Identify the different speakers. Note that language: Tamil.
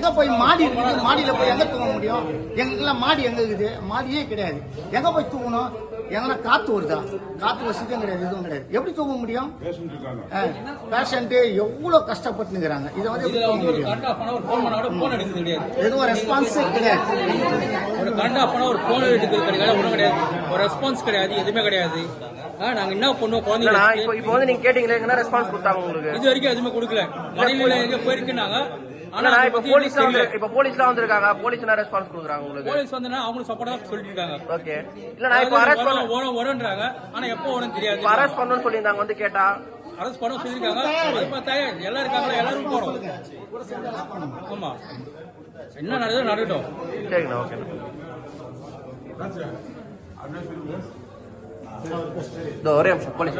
Speaker 1: எங்க போய் மாடி இருக்குது, மாடியில போய் எங்க தூங்க முடியும்? எங்கெல்லாம் மாடி எங்க இருக்குது? மாடியே கிடையாது. எங்க போய் தூங்கணும்? எங்கன்னா காத்து வருதா? காத்து வசதியும் கிடையாது, எதுவும் கிடையாது. எப்படி தூங்க முடியும்? பேஷண்ட் எவ்வளவு கஷ்டப்பட்டுங்கிறாங்க. இதை வந்து எப்படி தூங்க முடியும்? எதுவும் ரெஸ்பான்ஸே கிடையாது.
Speaker 2: ஒரு கண்டாப்பனா ஒரு போன் எடுக்கிறது கிடையாது, ஒன்றும் கிடையாது. ஒரு ரெஸ்பான்ஸ் கிடையாது, எதுவுமே கிடையாது. நாங்க என்ன பண்ணுவோம் குழந்தைங்க?
Speaker 3: இப்போ வந்து நீங்க கேட்டீங்களா, என்ன ரெஸ்பான்ஸ் கொடுத்தாங்க உங்களுக்கு?
Speaker 2: இது வரைக்கும் எதுவுமே கொடுக்கல. மலையில எங்க போயிருக்குனாங்க.
Speaker 3: ஆனா இப்ப போலீஸ்லாம் வந்திருக்காங்க. போலீஸ் என்ன ரெஸ்பான்ஸ் கொடுக்குறாங்க உங்களுக்கு?
Speaker 2: போலீஸ் வந்து அவங்களுக்கு சப்போர்ட்டா சொல்லிட்டு இருக்காங்க.
Speaker 3: ஓகே. இல்ல நான் இப்ப அரெஸ்ட்
Speaker 2: வரன்றாங்க. ஆனா எப்போ வரும்னு தெரியாது.
Speaker 3: அரெஸ்ட் பண்ணணும்னு சொல்லியிருந்தாங்க. வந்து கேட்டா
Speaker 2: அரெஸ்ட் பண்ண சொல்லிருக்காங்க. அது பார்த்தா எல்லாரும் இருக்காங்க, எல்லாரும் போறோம். ஆமா, என்ன நடக்குது நடக்கட்டும்.
Speaker 3: சரிங்கண்ணா. ஓகேண்ணா. ஒரே நிமிஷம் போலீஸ்